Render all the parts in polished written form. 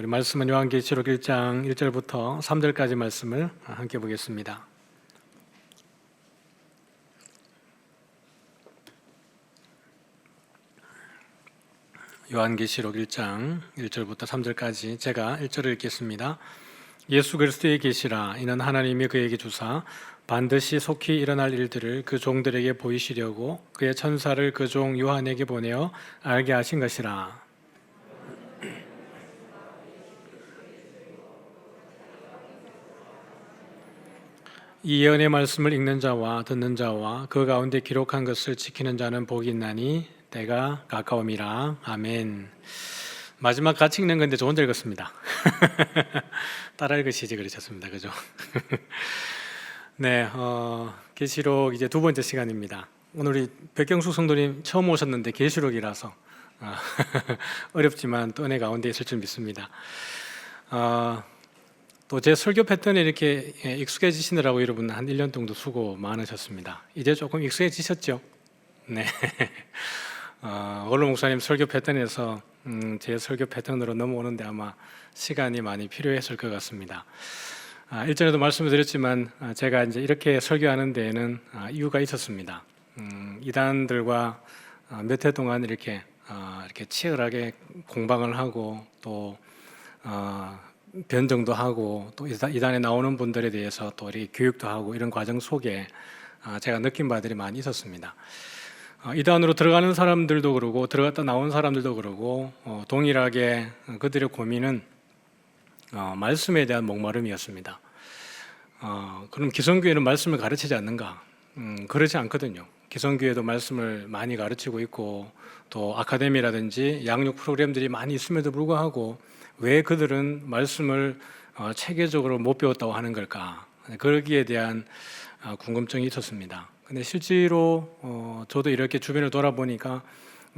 우리 말씀은 요한계시록 1장 1절부터 3절까지 말씀을 함께 보겠습니다. 요한계시록 1장 1절부터 3절까지 제가 1절을 읽겠습니다. 예수 그리스도의 계시라. 이는 하나님이 그에게 주사 반드시 속히 일어날 일들을 그 종들에게 보이시려고 그의 천사를 그 종 요한에게 보내어 알게 하신 것이라. 이 예언의 말씀을 읽는 자와 듣는 자와 그 가운데 기록한 것을 지키는 자는 복이 있나니 때가 가까움이라. 아멘. 마지막 같이 읽는 건데 저 혼자 읽었습니다. 따라 읽으시지 그러셨습니다. 그죠? 네, 계시록 이제 두 번째 시간입니다. 오늘 우리 백경수 성도님 처음 오셨는데 계시록이라서 어렵지만 또 은혜 가운데 있을 줄 믿습니다. 또 제 설교 패턴에 이렇게 익숙해지시느라고 여러분 한 1년 정도 수고 많으셨습니다. 이제 조금 익숙해지셨죠? 네. 원로 목사님 설교 패턴에서 제 설교 패턴으로 넘어오는데 아마 시간이 많이 필요했을 것 같습니다. 일전에도 말씀을 드렸지만 제가 이제 이렇게 설교하는 데에는 이유가 있었습니다. 이단들과 몇 해 동안 이렇게 치열하게 공방을 하고 또 변정도 하고 또 이단에 나오는 분들에 대해서 또 이렇게 교육도 하고 이런 과정 속에 제가 느낀 바들이 많이 있었습니다. 이단으로 들어가는 사람들도 그러고 들어갔다 나온 사람들도 그러고 동일하게 그들의 고민은 말씀에 대한 목마름이었습니다. 그럼 기성교회는 말씀을 가르치지 않는가? 그렇지 않거든요. 기성교회도 말씀을 많이 가르치고 있고 또 아카데미라든지 양육 프로그램들이 많이 있음에도 불구하고 왜 그들은 말씀을 체계적으로 못 배웠다고 하는 걸까? 거기에 대한 궁금증이 있었습니다. 근데 실제로 저도 이렇게 주변을 돌아보니까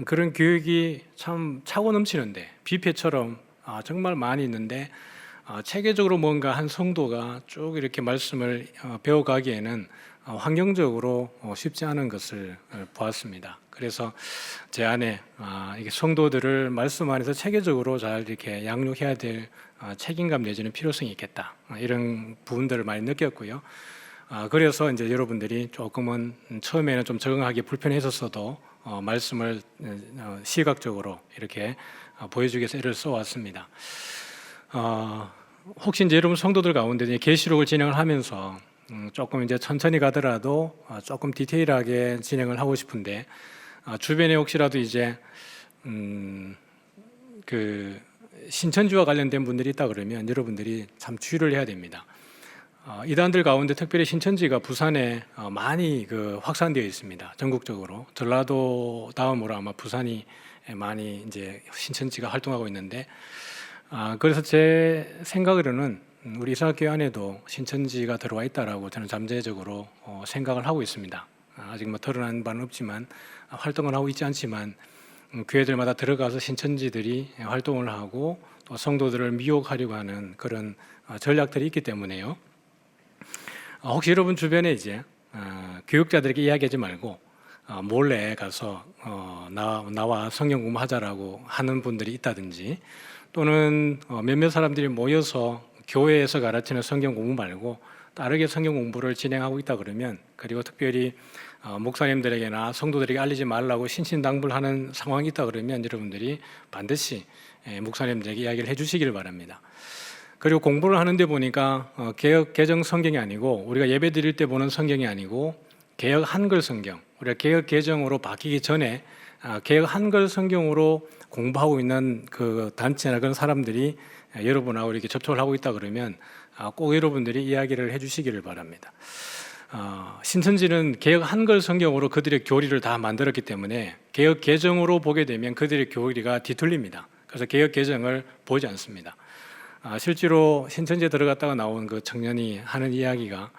그런 교육이 참 차고 넘치는데 뷔페처럼 정말 많이 있는데 체계적으로 뭔가 한 성도가 쭉 이렇게 말씀을 배워가기에는 환경적으로 쉽지 않은 것을 보았습니다. 그래서 제 안에 이게 성도들을 말씀 안에서 체계적으로 잘 이렇게 양육해야 될 책임감 내지는 필요성이 있겠다, 이런 부분들을 많이 느꼈고요. 그래서 이제 여러분들이 조금은 처음에는 좀 적응하기 불편했었어도 말씀을 시각적으로 이렇게 보여주기 위해서 애를 써왔습니다. 혹시 이제 여러분 성도들 가운데 계시록을 진행을 하면서 조금 이제 천천히 가더라도 조금 디테일하게 진행을 하고 싶은데 주변에 혹시라도 이제 그 신천지와 관련된 분들이 있다 그러면 여러분들이 참 주의를 해야 됩니다. 이단들 가운데 특별히 신천지가 부산에 많이 확산되어 있습니다. 전국적으로 전라도 다음으로 아마 부산이 많이 이제 신천지가 활동하고 있는데 그래서 제 생각으로는 우리 이사학교회 안에도 신천지가 들어와 있다라고 저는 잠재적으로 생각을 하고 있습니다. 아직 뭐 드러난 바는 없지만 활동을 하고 있지 않지만 교회들마다 들어가서 신천지들이 활동을 하고 또 성도들을 미혹하려고 하는 그런 전략들이 있기 때문에요. 혹시 여러분 주변에 이제 교육자들에게 이야기하지 말고 몰래 가서 나와 성경 공부하자라고 하는 분들이 있다든지 또는 몇몇 사람들이 모여서 교회에서 가르치는 성경 공부 말고 다르게 성경 공부를 진행하고 있다 그러면, 그리고 특별히 목사님들에게나 성도들에게 알리지 말라고 신신당부하는 상황이 있다 그러면 여러분들이 반드시 목사님들에게 이야기를 해주시기를 바랍니다. 그리고 공부를 하는데 보니까 개역 개정 성경이 아니고 우리가 예배 드릴 때 보는 성경이 아니고 개역 한글 성경, 우리가 개역 개정으로 바뀌기 전에 개역 한글 성경으로 공부하고 있는 그 단체나 그런 사람들이 여러분하고 이렇게 접촉을 하고 있다 그러면 꼭 여러분들이 이야기를 해주시기를 바랍니다. 신천지는 개역 한글 성경으로 그들의 교리를 다 만들었기 때문에 개역 개정으로 보게 되면 그들의 교리가 뒤틀립니다. 그래서 개역 개정을 보지 않습니다. 실제로 신천지에 들어갔다가 나온 그 청년이 하는 이야기가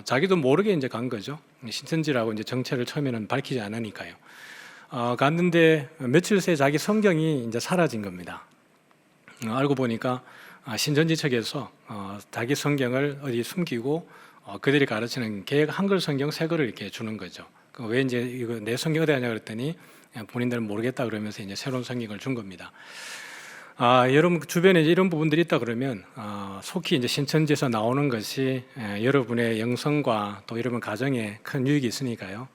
자기도 모르게 이제 간 거죠. 신천지라고 이제 정체를 처음에는 밝히지 않으니까요. 갔는데 며칠 새에 자기 성경이 이제 사라진 겁니다. 알고 보니까 신천지 측에서 자기 성경을 어디 숨기고 그들이 가르치는 개역 한글 성경 새 거를 이렇게 주는 거죠. 왜 이제 이거 내 성경 어디 하냐 그랬더니 본인들은 모르겠다 그러면서 이제 새로운 성경을 준 겁니다. 여러분 주변에 이제 이런 부분들이 있다 그러면 속히 이제 신천지에서 나오는 것이 여러분의 영성과 또 여러분 가정에 큰 유익이 있으니까요.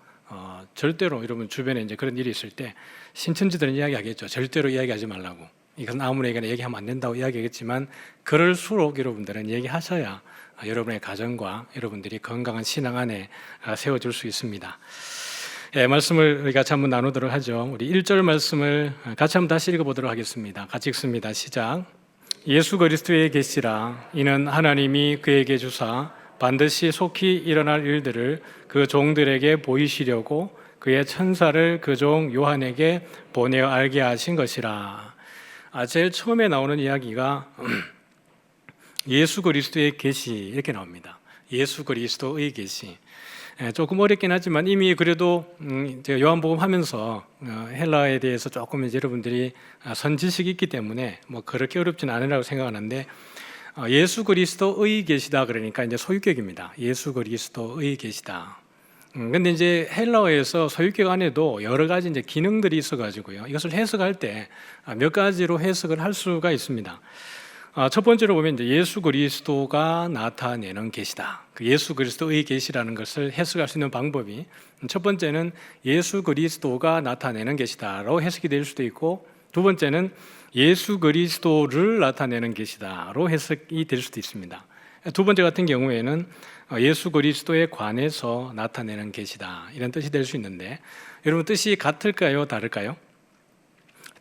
절대로 여러분 주변에 이제 그런 일이 있을 때 신천지들은 이야기하겠죠. 절대로 이야기하지 말라고. 이건 아무에게나 얘기하면 안 된다고 이야기하겠지만 그럴수록 여러분들은 얘기하셔야 여러분의 가정과 여러분들이 건강한 신앙 안에 세워줄 수 있습니다. 말씀을 우리 같이 한번 나누도록 하죠. 우리 1절 말씀을 같이 한번 다시 읽어보도록 하겠습니다. 같이 읽습니다. 시작. 예수 그리스도의 계시라. 이는 하나님이 그에게 주사 반드시 속히 일어날 일들을 그 종들에게 보이시려고 그의 천사를 그 종 요한에게 보내어 알게 하신 것이라. 제일 처음에 나오는 이야기가 예수 그리스도의 계시 이렇게 나옵니다. 예수 그리스도의 계시. 조금 어렵긴 하지만 이미 그래도 제가 요한복음 하면서 헬라에 대해서 조금 이제 여러분들이 선지식이 있기 때문에 뭐 그렇게 어렵진 않으라고 생각하는데 예수 그리스도의 계시다 그러니까 이제 소유격입니다. 예수 그리스도의 계시다. 근데 이제 헬라어에서 소유격 안에도 여러 가지 이제 기능들이 있어가지고요. 이것을 해석할 때 몇 가지로 해석을 할 수가 있습니다. 첫 번째로 보면 이제 예수 그리스도가 나타내는 계시다. 그 예수 그리스도의 계시라는 것을 해석할 수 있는 방법이 첫 번째는 예수 그리스도가 나타내는 계시다로 해석이 될 수도 있고 두 번째는 예수 그리스도를 나타내는 계시다로 해석이 될 수도 있습니다. 두 번째 같은 경우에는 예수 그리스도에 관해서 나타내는 계시다 이런 뜻이 될 수 있는데 여러분 뜻이 같을까요? 다를까요?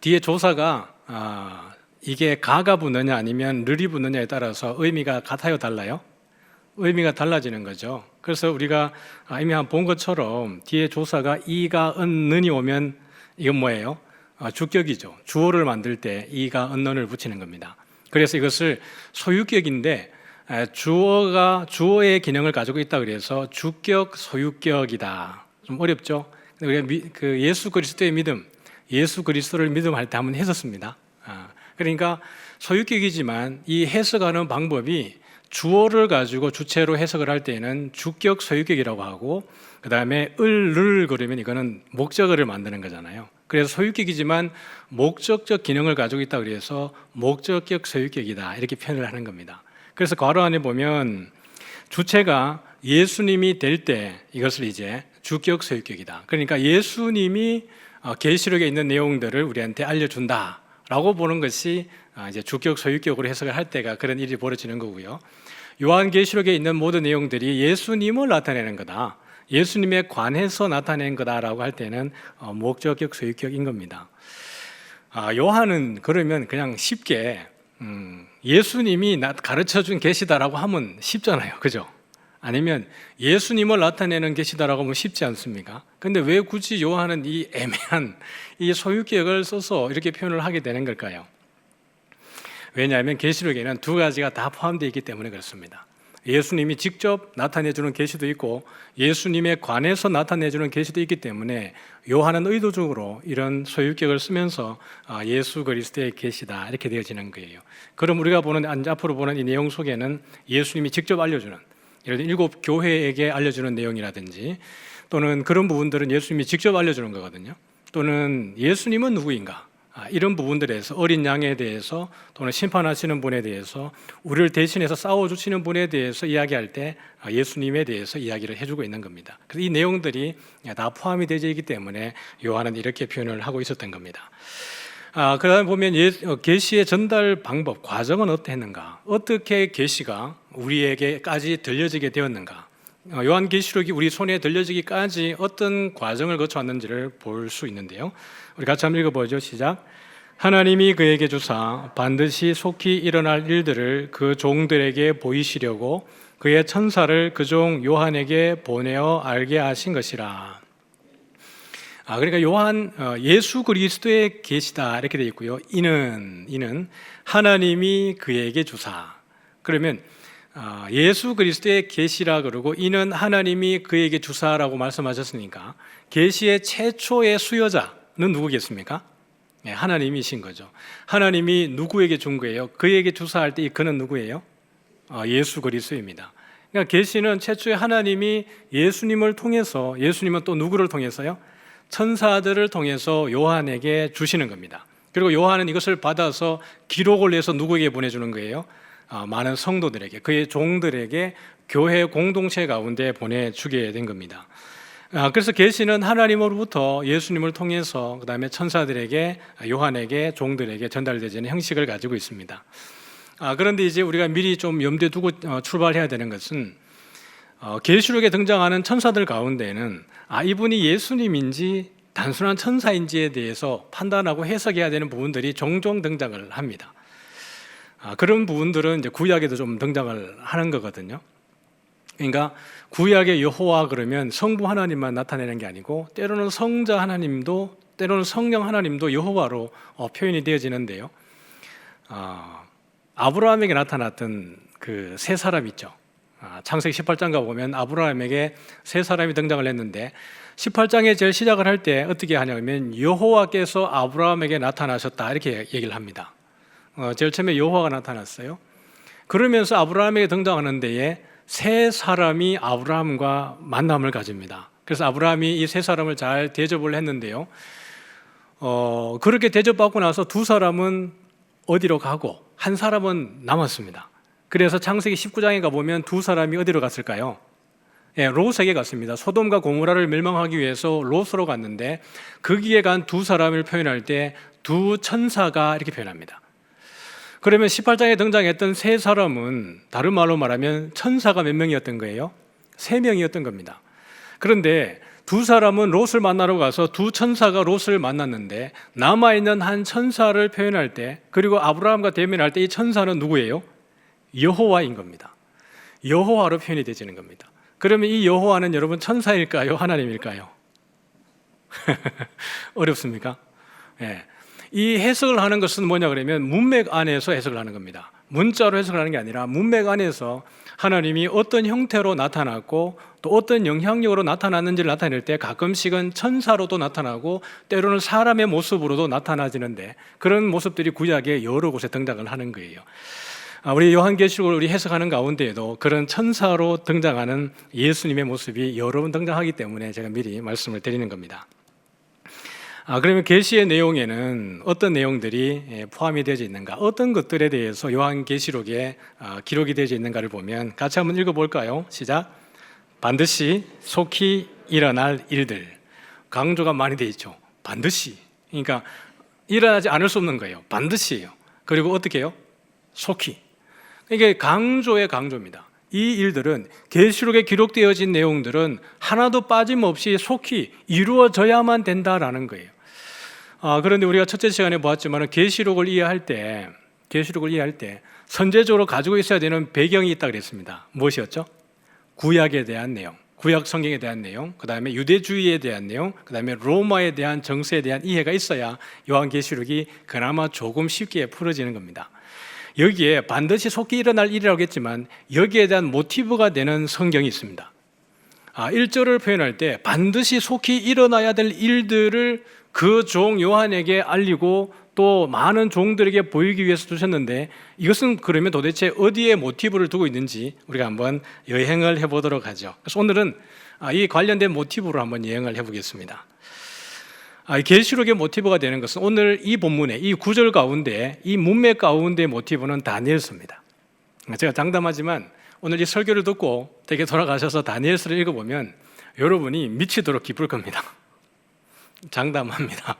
뒤에 조사가 이게 가가 붙느냐 아니면 르이 붙느냐에 따라서 의미가 같아요? 달라요? 의미가 달라지는 거죠. 그래서 우리가 이미 본 것처럼 뒤에 조사가 이가 은는이 오면 이건 뭐예요? 주격이죠. 주어를 만들 때 이가 은는을 붙이는 겁니다. 그래서 이것을 소유격인데 주어의 기능을 가지고 있다 그래서 주격 소유격이다. 좀 어렵죠? 우리가 그 예수 그리스도의 믿음, 예수 그리스도를 믿음할 때 한번 했었습니다. 그러니까 소유격이지만 이 해석하는 방법이 주어를 가지고 주체로 해석을 할 때는 주격 소유격이라고 하고 그 다음에 을을 그러면 이거는 목적어를 만드는 거잖아요. 그래서 소유격이지만 목적적 기능을 가지고 있다 그래서 목적격 소유격이다 이렇게 표현을 하는 겁니다. 그래서 괄호 안에 보면 주체가 예수님이 될 때 이것을 이제 주격 소유격이다. 그러니까 예수님이 계시록에 있는 내용들을 우리한테 알려준다라고 보는 것이 이제 주격 소유격으로 해석을 할 때가 그런 일이 벌어지는 거고요. 요한계시록에 있는 모든 내용들이 예수님을 나타내는 거다. 예수님에 관해서 나타낸 거다라고 할 때는 목적격 소유격인 겁니다. 요한은 그러면 그냥 쉽게 예수님이 가르쳐준 계시다라고 하면 쉽잖아요. 그죠? 아니면 예수님을 나타내는 계시다라고 하면 쉽지 않습니까? 근데 왜 굳이 요한은 이 애매한 이 소유격을 써서 이렇게 표현을 하게 되는 걸까요? 왜냐하면 계시록에는 두 가지가 다 포함되어 있기 때문에 그렇습니다. 예수님이 직접 나타내주는 계시도 있고 예수님에 관해서 나타내주는 계시도 있기 때문에 요한은 의도적으로 이런 소유격을 쓰면서 예수 그리스도의 계시다 이렇게 되어지는 거예요. 그럼 우리가 앞으로 보는 이 내용 속에는 예수님이 직접 알려주는 예를 들어 7 교회에게 알려주는 내용이라든지 또는 그런 부분들은 예수님이 직접 알려주는 거거든요. 또는 예수님은 누구인가 이런 부분들에서 어린 양에 대해서 또는 심판하시는 분에 대해서 우리를 대신해서 싸워주시는 분에 대해서 이야기할 때 예수님에 대해서 이야기를 해주고 있는 겁니다. 그래서 이 내용들이 다 포함이 되어 있기 때문에 요한은 이렇게 표현을 하고 있었던 겁니다. 그 다음에 보면 계시의 전달 방법, 과정은 어땠는가? 어떻게 계시가 우리에게까지 들려지게 되었는가? 요한계시록이 우리 손에 들려지기까지 어떤 과정을 거쳐왔는지를 볼 수 있는데요. 우리 같이 한번 읽어보죠. 시작. 하나님이 그에게 주사 반드시 속히 일어날 일들을 그 종들에게 보이시려고 그의 천사를 그 종 요한에게 보내어 알게 하신 것이라. 그러니까 요한 예수 그리스도의 계시다 이렇게 되어 있고요. 이는 하나님이 그에게 주사. 그러면 예수 그리스도의 계시라 그러고 이는 하나님이 그에게 주사라고 말씀하셨으니까 계시의 최초의 수여자는 누구겠습니까? 네, 하나님이신 거죠. 하나님이 누구에게 준 거예요? 그에게 주사할 때 이 그는 누구예요? 예수 그리스도입니다. 그러니까 계시는 최초에 하나님이 예수님을 통해서 예수님은 또 누구를 통해서요? 천사들을 통해서 요한에게 주시는 겁니다. 그리고 요한은 이것을 받아서 기록을 내서 누구에게 보내주는 거예요? 많은 성도들에게, 그의 종들에게 교회 공동체 가운데 보내주게 된 겁니다. 그래서 계시는 하나님으로부터 예수님을 통해서 그 다음에 천사들에게, 요한에게, 종들에게 전달되는 형식을 가지고 있습니다. 그런데 이제 우리가 미리 좀 염두에 두고 출발해야 되는 것은 계시록에 등장하는 천사들 가운데는 이분이 예수님인지 단순한 천사인지에 대해서 판단하고 해석해야 되는 부분들이 종종 등장을 합니다. 그런 부분들은 이제 구약에도 좀 등장을 하는 거거든요. 그러니까 구약의 여호와 그러면 성부 하나님만 나타내는 게 아니고 때로는 성자 하나님도, 때로는 성령 하나님도 여호와로 표현이 되어지는데요. 아브라함에게 나타났던 그 세 사람 있죠. 창세기 18장 가보면 아브라함에게 세 사람이 등장을 했는데 18장에 제일 시작을 할 때 어떻게 하냐면 여호와께서 아브라함에게 나타나셨다 이렇게 얘기를 합니다. 제일 처음에 여호와가 나타났어요. 그러면서 아브라함에게 등장하는 데에 세 사람이 아브라함과 만남을 가집니다. 그래서 아브라함이 이 세 사람을 잘 대접을 했는데요. 그렇게 대접받고 나서 두 사람은 어디로 가고 한 사람은 남았습니다. 그래서 창세기 19장에 가보면 두 사람이 어디로 갔을까요? 롯에게 갔습니다. 소돔과 고모라를 멸망하기 위해서 롯으로 갔는데 거기에 간 두 사람을 표현할 때 두 천사가 이렇게 표현합니다. 그러면 18장에 등장했던 세 사람은 다른 말로 말하면 천사가 몇 명이었던 거예요? 3명이었던 겁니다. 그런데 두 사람은 롯을 만나러 가서 두 천사가 롯을 만났는데 남아있는 한 천사를 표현할 때, 그리고 아브라함과 대면할 때 이 천사는 누구예요? 여호와인 겁니다. 여호와로 표현이 되지는 겁니다. 그러면 이 여호와는 여러분 천사일까요? 하나님일까요? 어렵습니까? 이 해석을 하는 것은 뭐냐 그러면 문맥 안에서 해석을 하는 겁니다. 문자로 해석을 하는 게 아니라 문맥 안에서 하나님이 어떤 형태로 나타났고 또 어떤 영향력으로 나타났는지를 나타낼 때 가끔씩은 천사로도 나타나고 때로는 사람의 모습으로도 나타나지는데 그런 모습들이 구약에 여러 곳에 등장을 하는 거예요. 우리 요한계시록을 우리 해석하는 가운데에도 그런 천사로 등장하는 예수님의 모습이 여러 번 등장하기 때문에 제가 미리 말씀을 드리는 겁니다. 그러면 계시의 내용에는 어떤 내용들이 포함이 되어 있는가, 어떤 것들에 대해서 요한계시록에 기록이 되어 있는가를 보면 같이 한번 읽어볼까요? 시작. 반드시 속히 일어날 일들. 강조가 많이 되어 있죠. 반드시. 그러니까 일어나지 않을 수 없는 거예요. 반드시예요. 그리고 어떻게 해요? 속히. 이게 강조의 강조입니다. 이 일들은 계시록에 기록되어진 내용들은 하나도 빠짐없이 속히 이루어져야만 된다라는 거예요. 그런데 우리가 첫째 시간에 보았지만 계시록을 이해할 때 선제적으로 가지고 있어야 되는 배경이 있다고 그랬습니다. 무엇이었죠? 구약에 대한 내용, 구약 성경에 대한 내용, 그 다음에 유대주의에 대한 내용, 그 다음에 로마에 대한 정세에 대한 이해가 있어야 요한계시록이 그나마 조금 쉽게 풀어지는 겁니다. 여기에 반드시 속히 일어날 일이라고 했지만 여기에 대한 모티브가 되는 성경이 있습니다. 1절을 표현할 때 반드시 속히 일어나야 될 일들을 그 종 요한에게 알리고 또 많은 종들에게 보이기 위해서 두셨는데 이것은 그러면 도대체 어디에 모티브를 두고 있는지 우리가 한번 여행을 해보도록 하죠. 그래서 오늘은 이 관련된 모티브로 한번 여행을 해보겠습니다. 계시록의 모티브가 되는 것은 오늘 이 본문의 이 구절 가운데 이 문맥 가운데 모티브는 다니엘서입니다. 제가 장담하지만 오늘 이 설교를 듣고 댁에 돌아가셔서 다니엘서를 읽어보면 여러분이 미치도록 기쁠 겁니다. 장담합니다.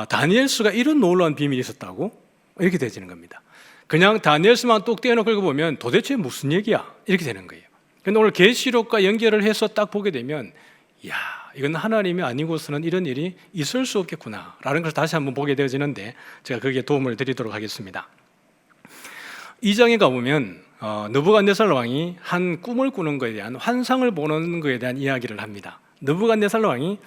다니엘서가 이런 놀라운 비밀이 있었다고? 이렇게 되지는 겁니다. 그냥 다니엘서만 뚝 떼어놓고 읽어보면 도대체 무슨 얘기야? 이렇게 되는 거예요. 그런데 오늘 계시록과 연결을 해서 딱 보게 되면 이건 하나님이 아니고서는 이런 일이 있을 수 없겠구나 라는 것을 다시 한번 보게 되어지는데 제가 거기에 도움을 드리도록 하겠습니다. 2장에 가보면 느부갓네살 왕이 한 꿈을 꾸는 것에 대한 환상을 보는 것에 대한 이야기를 합니다. 느부갓네살 왕이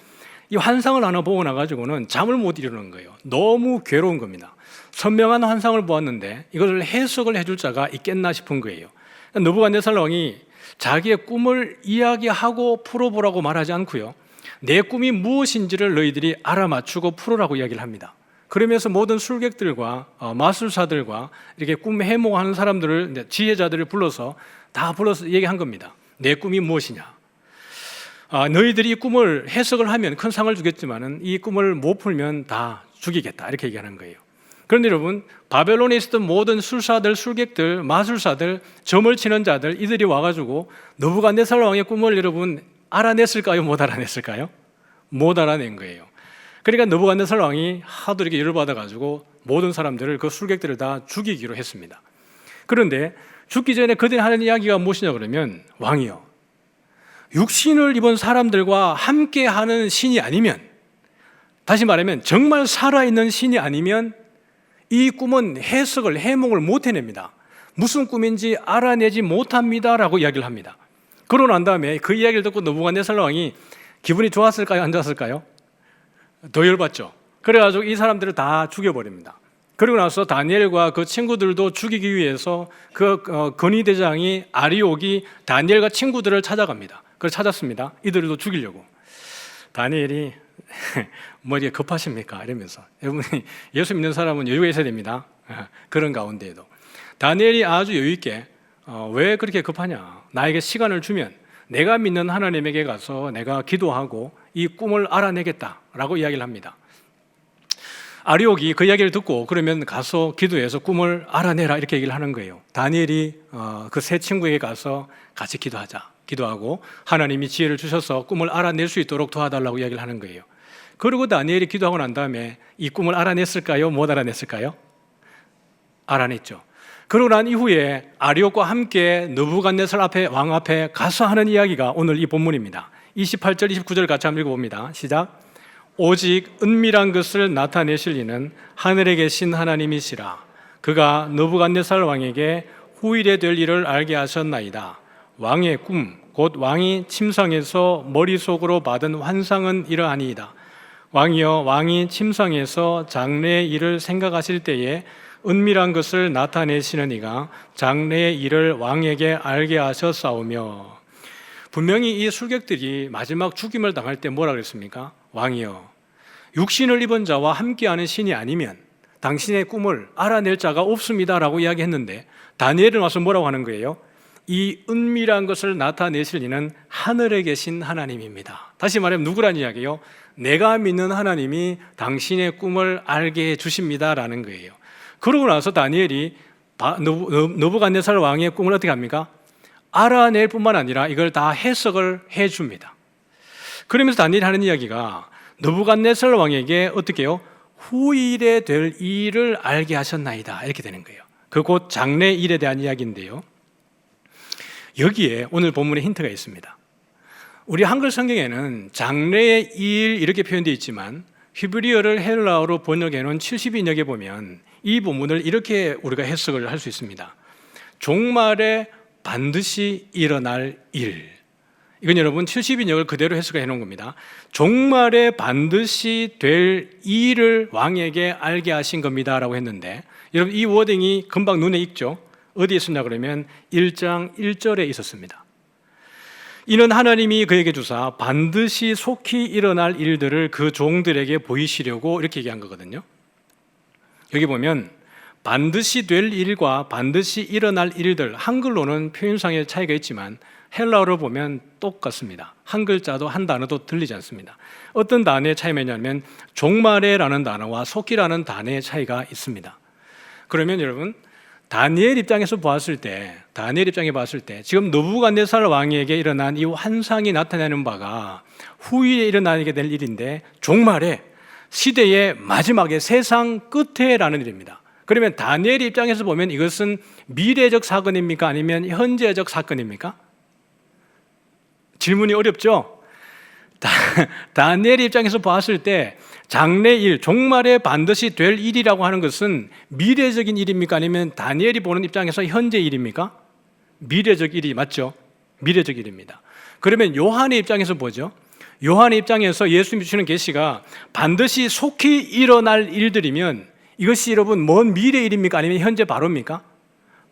이 환상을 하나 보고 나가지고는 잠을 못 이루는 거예요. 너무 괴로운 겁니다. 선명한 환상을 보았는데 이걸 해석을 해줄 자가 있겠나 싶은 거예요. 느부갓네살 왕이 자기의 꿈을 이야기하고 풀어보라고 말하지 않고요, 내 꿈이 무엇인지를 너희들이 알아맞추고 풀으라고 이야기를 합니다. 그러면서 모든 술객들과 마술사들과 이렇게 꿈 해몽하는 사람들을, 지혜자들을 불러서 얘기한 겁니다. 내 꿈이 무엇이냐? 너희들이 이 꿈을 해석을 하면 큰 상을 주겠지만은 이 꿈을 못 풀면 다 죽이겠다 이렇게 얘기하는 거예요. 그런데 여러분, 바벨론에 있었던 모든 술사들, 술객들, 마술사들, 점을 치는 자들, 이들이 와가지고 느부갓네살 왕의 꿈을 여러분 알아냈을까요? 못 알아냈을까요? 못 알아낸 거예요. 그러니까 느부갓네살 왕이 하도 이렇게 열을 받아가지고 모든 사람들을, 그 술객들을 다 죽이기로 했습니다. 그런데 죽기 전에 그들이 하는 이야기가 무엇이냐 그러면, 왕이여, 육신을 입은 사람들과 함께 하는 신이 아니면, 다시 말하면 정말 살아있는 신이 아니면 이 꿈은 해석을, 해몽을 못 해냅니다. 무슨 꿈인지 알아내지 못합니다 라고 이야기를 합니다. 그러고 난 다음에 그 이야기를 듣고 느부갓네살 왕이 기분이 좋았을까요? 안 좋았을까요? 더 열받죠. 그래가지고 이 사람들을 다 죽여버립니다. 그리고 나서 다니엘과 그 친구들도 죽이기 위해서 그 건의대장이 아리옥이 다니엘과 친구들을 찾아갑니다. 그걸 찾았습니다. 이들도 죽이려고. 다니엘이 뭐 이게 급하십니까? 이러면서, 여러분이 예수 믿는 사람은 여유가 있어야 됩니다. 그런 가운데에도 다니엘이 아주 여유 있게 왜 그렇게 급하냐? 나에게 시간을 주면 내가 믿는 하나님에게 가서 내가 기도하고 이 꿈을 알아내겠다라고 이야기를 합니다. 아리옥이 그 이야기를 듣고 그러면 가서 기도해서 꿈을 알아내라 이렇게 얘기를 하는 거예요. 다니엘이 그 세 친구에게 가서 같이 기도하고 하나님이 지혜를 주셔서 꿈을 알아낼 수 있도록 도와달라고 이야기를 하는 거예요. 그리고 다니엘이 기도하고 난 다음에 이 꿈을 알아냈을까요? 못 알아냈을까요? 알아냈죠. 그러고 난 이후에 아리옥과 함께 느부갓네살 왕 앞에 가서 하는 이야기가 오늘 이 본문입니다. 28절, 29절 같이 한번 읽어봅니다. 시작. 오직 은밀한 것을 나타내실 이는 하늘에 계신 하나님이시라. 그가 느부갓네살 왕에게 후일에 될 일을 알게 하셨나이다. 왕의 꿈, 곧 왕이 침상에서 머릿속으로 받은 환상은 이러하니이다. 왕이여, 왕이 침상에서 장래의 일을 생각하실 때에 은밀한 것을 나타내시는 이가 장래의 일을 왕에게 알게 하셨사오며. 분명히 이 술객들이 마지막 죽임을 당할 때 뭐라 그랬습니까? 왕이여, 육신을 입은 자와 함께하는 신이 아니면 당신의 꿈을 알아낼 자가 없습니다 라고 이야기했는데, 다니엘은 와서 뭐라고 하는 거예요? 이 은밀한 것을 나타내실 이는 하늘에 계신 하나님입니다. 다시 말하면 누구란 이야기예요? 내가 믿는 하나님이 당신의 꿈을 알게 해 주십니다 라는 거예요. 그러고 나서 다니엘이 느부갓네살 왕의 꿈을 어떻게 합니까? 알아낼 뿐만 아니라 이걸 다 해석을 해 줍니다. 그러면서 다니엘이 하는 이야기가 느부갓네살 왕에게 어떻게 해요? 후일에 될 일을 알게 하셨나이다 이렇게 되는 거예요. 그 곧 장래 일에 대한 이야기인데요, 여기에 오늘 본문에 힌트가 있습니다. 우리 한글 성경에는 장래의 일 이렇게 표현되어 있지만 히브리어를 헬라어로 번역해 놓은 70인역에 보면 이 본문을 이렇게 우리가 해석을 할 수 있습니다. 종말에 반드시 일어날 일. 이건 여러분 70인역을 그대로 해석해 놓은 겁니다. 종말에 반드시 될 일을 왕에게 알게 하신 겁니다 라고 했는데, 여러분 이 워딩이 금방 눈에 익죠? 어디에 있었냐 그러면 1장 1절에 있었습니다. 이는 하나님이 그에게 주사 반드시 속히 일어날 일들을 그 종들에게 보이시려고 이렇게 얘기한 거거든요. 여기 보면 반드시 될 일과 반드시 일어날 일들, 한글로는 표현상의 차이가 있지만 헬라어로 보면 똑같습니다. 한 글자도 한 단어도 들리지 않습니다. 어떤 단어의 차이가 있냐면 종말에라는 단어와 속히라는 단어의 차이가 있습니다. 그러면 여러분 다니엘 입장에서 봤을 때 지금 느부갓네살 왕에게 일어난 이 환상이 나타내는 바가 후일에 일어나게 될 일인데, 종말에 시대의 마지막에 세상 끝에라는 일입니다. 그러면 다니엘 입장에서 보면 이것은 미래적 사건입니까? 아니면 현재적 사건입니까? 질문이 어렵죠? 다니엘 입장에서 봤을 때 장래 일, 종말에 반드시 될 일이라고 하는 것은 미래적인 일입니까? 아니면 다니엘이 보는 입장에서 현재 일입니까? 미래적 일이 맞죠? 미래적 일입니다. 그러면 요한의 입장에서 보죠. 요한의 입장에서 예수님이 주시는 계시가 반드시 속히 일어날 일들이면 이것이 여러분 먼 미래 일입니까? 아니면 현재 바로입니까?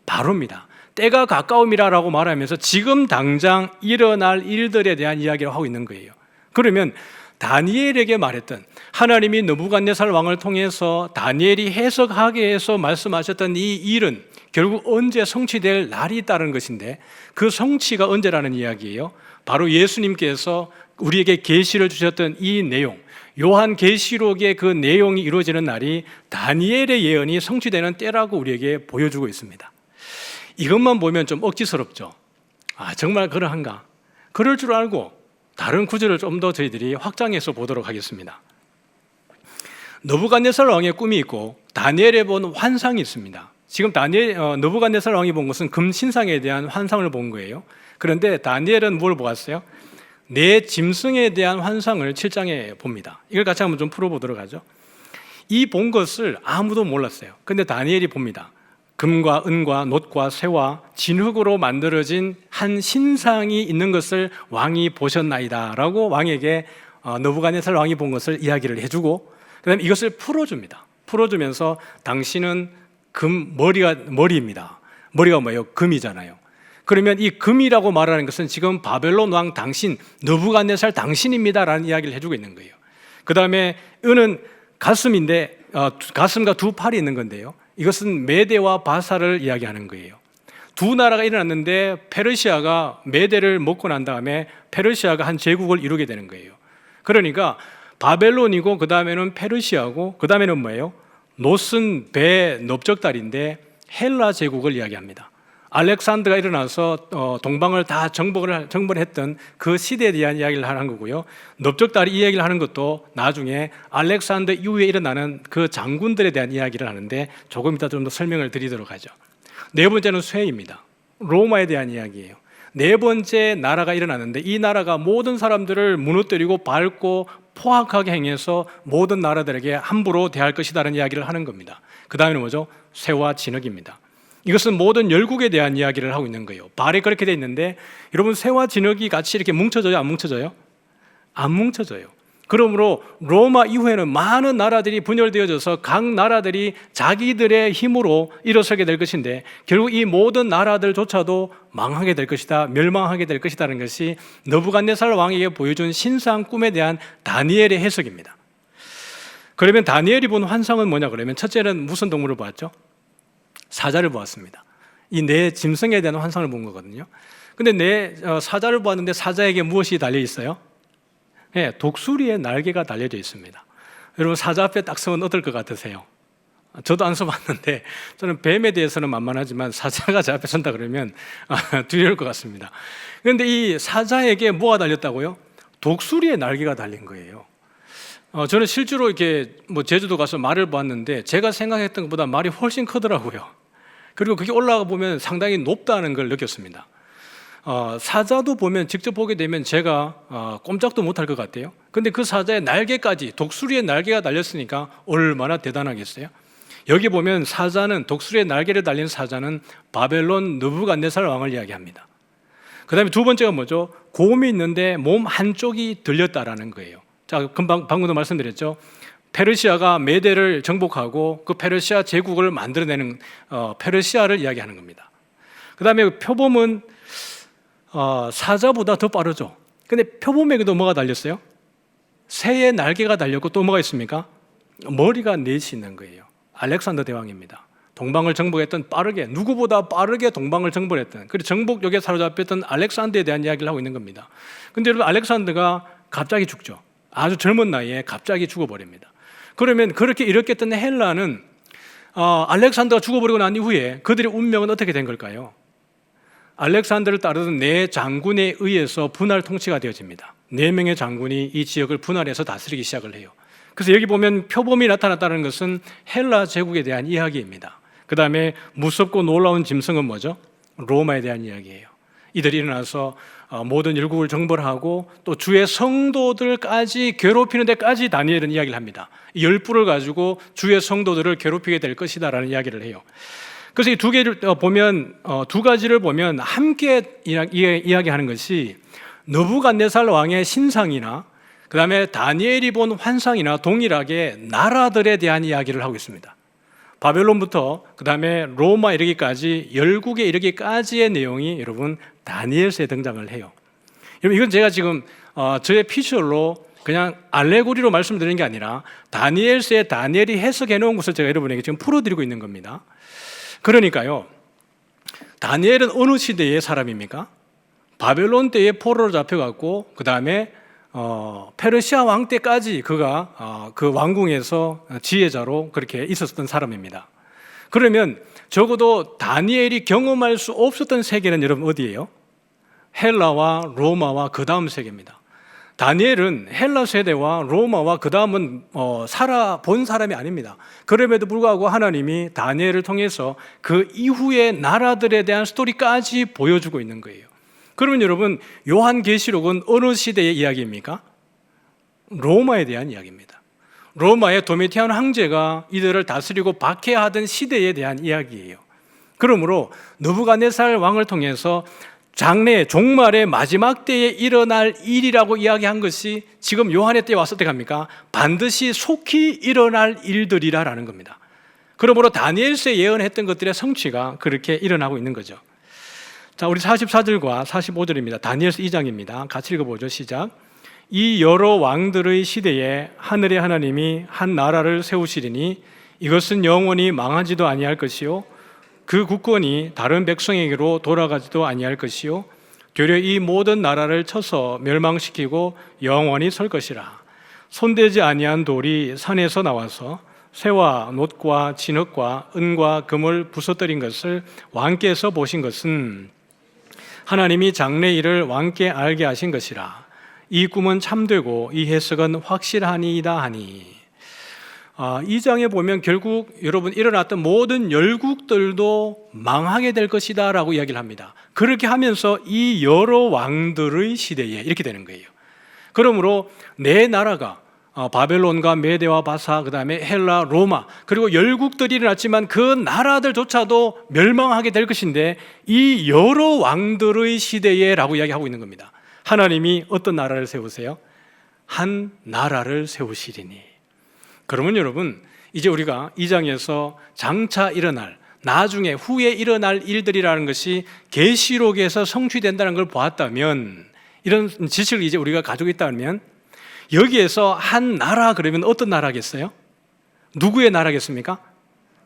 바로입니다. 때가 가까움이라고 말하면서 지금 당장 일어날 일들에 대한 이야기를 하고 있는 거예요. 그러면 다니엘에게 말했던, 하나님이 느부갓네살 왕을 통해서 다니엘이 해석하게 해서 말씀하셨던 이 일은 결국 언제 성취될 날이 있다는 것인데, 그 성취가 언제라는 이야기예요? 바로 예수님께서 우리에게 계시를 주셨던 이 내용, 요한계시록의 그 내용이 이루어지는 날이 다니엘의 예언이 성취되는 때라고 우리에게 보여주고 있습니다. 이것만 보면 좀 억지스럽죠. 정말 그러한가? 그럴 줄 알고 다른 구절을 좀 더 저희들이 확장해서 보도록 하겠습니다. 느부갓네살 왕의 꿈이 있고 다니엘이 본 환상이 있습니다. 지금 느부갓네살 왕이 본 것은 금신상에 대한 환상을 본 거예요. 그런데 다니엘은 뭘 보았어요? 내 짐승에 대한 환상을 7장에 봅니다. 이걸 같이 한번 좀 풀어보도록 하죠. 이 본 것을 아무도 몰랐어요. 근데 다니엘이 봅니다. 금과 은과 놋과 쇠와 진흙으로 만들어진 한 신상이 있는 것을 왕이 보셨나이다 라고 왕에게 느부갓네살 왕이 본 것을 이야기를 해주고, 그 다음에 이것을 풀어줍니다. 풀어주면서 당신은 머리입니다. 머리가 뭐예요? 금이잖아요. 그러면 이 금이라고 말하는 것은 지금 바벨론 왕 당신, 느부갓네살 당신입니다 라는 이야기를 해주고 있는 거예요. 그 다음에 은은 가슴인데 가슴과 두 팔이 있는 건데요, 이것은 메대와 바사를 이야기하는 거예요. 두 나라가 일어났는데 페르시아가 메대를 먹고 난 다음에 페르시아가 한 제국을 이루게 되는 거예요. 그러니까 바벨론이고 그 다음에는 페르시아고 그 다음에는 뭐예요? 놋은 배 넓적다리인데 헬라 제국을 이야기합니다. 알렉산더가 일어나서 동방을 다 정벌을 했던 그 시대에 대한 이야기를 하는 거고요. 넓적다리 이야기를 하는 것도 나중에 알렉산더 이후에 일어나는 그 장군들에 대한 이야기를 하는데 조금 이따 좀 더 설명을 드리도록 하죠. 네 번째는 쇠입니다. 로마에 대한 이야기예요. 네 번째 나라가 일어났는데 이 나라가 모든 사람들을 무너뜨리고 밟고 포악하게 행해서 모든 나라들에게 함부로 대할 것이다라는 이야기를 하는 겁니다. 그 다음에는 뭐죠? 쇠와 진흙입니다. 이것은 모든 열국에 대한 이야기를 하고 있는 거예요. 발에 그렇게 돼 있는데 여러분, 쇠와 진흙이 같이 이렇게 뭉쳐져요? 안 뭉쳐져요? 안 뭉쳐져요. 그러므로 로마 이후에는 많은 나라들이 분열되어져서 각 나라들이 자기들의 힘으로 일어서게 될 것인데 결국 이 모든 나라들조차도 망하게 될 것이다, 멸망하게 될 것이라는 것이 느부갓네살 왕에게 보여준 신상 꿈에 대한 다니엘의 해석입니다. 그러면 다니엘이 본 환상은 뭐냐 그러면, 첫째는 무슨 동물을 보았죠? 사자를 보았습니다. 이 내 짐승에 대한 환상을 본 거거든요. 근데 내 사자를 보았는데 사자에게 무엇이 달려 있어요? 네, 독수리의 날개가 달려져 있습니다. 여러분, 사자 앞에 딱 서면 어떨 것 같으세요? 저도 안 서봤는데 저는 뱀에 대해서는 만만하지만 사자가 제 앞에 선다 그러면 두려울 것 같습니다. 그런데 이 사자에게 뭐가 달렸다고요? 독수리의 날개가 달린 거예요. 저는 실제로 이렇게 제주도 가서 말을 보았는데 제가 생각했던 것보다 말이 훨씬 크더라고요. 그리고 그게 올라가 보면 상당히 높다는 걸 느꼈습니다. 사자도 보면 직접 보게 되면 제가 꼼짝도 못할 것 같아요. 근데 그 사자의 날개까지 독수리의 날개가 달렸으니까 얼마나 대단하겠어요? 여기 보면 사자는, 독수리의 날개를 달린 사자는 바벨론 느부갓네살 왕을 이야기합니다. 그 다음에 두 번째가 뭐죠? 곰이 있는데 몸 한쪽이 들렸다라는 거예요. 자, 방금도 말씀드렸죠. 페르시아가 메대를 정복하고 그 페르시아 제국을 만들어내는 페르시아를 이야기하는 겁니다. 그 다음에 표범은 사자보다 더 빠르죠. 근데 표범에게도 뭐가 달렸어요? 새의 날개가 달렸고 또 뭐가 있습니까? 머리가 넷이 있는 거예요. 알렉산더 대왕입니다. 동방을 정복했던, 누구보다 빠르게 동방을 정복했던, 그리고 정복역에 사로잡혔던 알렉산더에 대한 이야기를 하고 있는 겁니다. 근데 여러분, 알렉산더가 갑자기 죽죠. 아주 젊은 나이에 갑자기 죽어버립니다. 그러면 그렇게 일으켰던 헬라는 알렉산더가 죽어버리고 난 이후에 그들의 운명은 어떻게 된 걸까요? 알렉산더를 따르던 네 장군에 의해서 분할 통치가 되어집니다. 4명의 장군이 이 지역을 분할해서 다스리기 시작을 해요. 그래서 여기 보면 표범이 나타났다는 것은 헬라 제국에 대한 이야기입니다. 그 다음에 무섭고 놀라운 짐승은 뭐죠? 로마에 대한 이야기예요. 이들이 일어나서 모든 열국을 정벌하고 또 주의 성도들까지 괴롭히는 데까지 다니엘은 이야기를 합니다. 열불을 가지고 주의 성도들을 괴롭히게 될 것이다라는 이야기를 해요. 그래서 이 두 개를 보면, 두 가지를 보면 함께 이야기하는 것이 느부갓네살 왕의 신상이나 그 다음에 다니엘이 본 환상이나 동일하게 나라들에 대한 이야기를 하고 있습니다. 바벨론부터 그 다음에 로마 이르기까지, 열국에 이르기까지의 내용이 여러분 다니엘서에 등장을 해요. 여러분, 이건 제가 지금 저의 피셜로 그냥 알레고리로 말씀드리는 게 아니라 다니엘서에 다니엘이 해석해 놓은 것을 제가 여러분에게 지금 풀어드리고 있는 겁니다. 그러니까요, 다니엘은 어느 시대의 사람입니까? 바벨론 때에 포로로 잡혀갔고 그 다음에 페르시아 왕 때까지 그가 그 왕궁에서 지혜자로 그렇게 있었던 사람입니다. 그러면 적어도 다니엘이 경험할 수 없었던 세계는 여러분 어디예요? 헬라와 로마와 그 다음 세계입니다. 다니엘은 헬라 세대와 로마와 그 다음은 살아본 사람이 아닙니다. 그럼에도 불구하고 하나님이 다니엘을 통해서 그 이후의 나라들에 대한 스토리까지 보여주고 있는 거예요. 그러면 여러분, 요한계시록은 어느 시대의 이야기입니까? 로마에 대한 이야기입니다. 로마의 도미티안 황제가 이들을 다스리고 박해하던 시대에 대한 이야기예요. 그러므로 느부갓네살 왕을 통해서 장래 종말의 마지막 때에 일어날 일이라고 이야기한 것이 지금 요한의 때에 와서 어떻게 합니까? 반드시 속히 일어날 일들이라는 겁니다. 그러므로 다니엘서에 예언했던 것들의 성취가 그렇게 일어나고 있는 거죠. 자, 우리 44절과 45절입니다. 다니엘서 2장입니다. 같이 읽어보죠. 시작. 이 여러 왕들의 시대에 하늘의 하나님이 한 나라를 세우시리니 이것은 영원히 망하지도 아니할 것이요 그 국권이 다른 백성에게로 돌아가지도 아니할 것이요 되려 이 모든 나라를 쳐서 멸망시키고 영원히 설 것이라. 손대지 아니한 돌이 산에서 나와서 쇠와 놋과 진흙과 은과 금을 부서뜨린 것을 왕께서 보신 것은 하나님이 장래 일을 왕께 알게 하신 것이라. 이 꿈은 참되고 이 해석은 확실하니이다 하니. 이 장에 보면 결국 여러분 일어났던 모든 열국들도 망하게 될 것이다 라고 이야기를 합니다. 그렇게 하면서 이 여러 왕들의 시대에 이렇게 되는 거예요. 그러므로 내 나라가 바벨론과 메대와 바사, 그 다음에 헬라, 로마, 그리고 열국들이 일어났지만 그 나라들조차도 멸망하게 될 것인데 이 여러 왕들의 시대에 라고 이야기하고 있는 겁니다. 하나님이 어떤 나라를 세우세요? 한 나라를 세우시리니. 그러면 여러분, 이제 우리가 이 장에서 장차 일어날, 나중에 후에 일어날 일들이라는 것이 계시록에서 성취된다는 걸 보았다면, 이런 지식을 이제 우리가 가지고 있다면 여기에서 한 나라 그러면 어떤 나라겠어요? 누구의 나라겠습니까?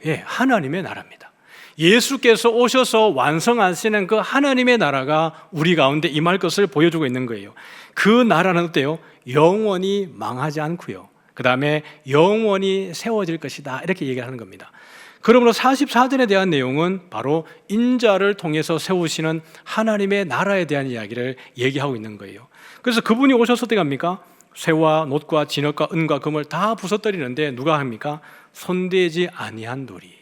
예, 하나님의 나라입니다. 예수께서 오셔서 완성하시는 그 하나님의 나라가 우리 가운데 임할 것을 보여주고 있는 거예요. 그 나라는 어때요? 영원히 망하지 않고요, 그 다음에 영원히 세워질 것이다, 이렇게 얘기하는 겁니다. 그러므로 44절에 대한 내용은 바로 인자를 통해서 세우시는 하나님의 나라에 대한 이야기를 얘기하고 있는 거예요. 그래서 그분이 오셔서 어떻게 합니까? 쇠와 놋과 진흙과 은과 금을 다 부서뜨리는데 누가 합니까? 손대지 아니한 돌이.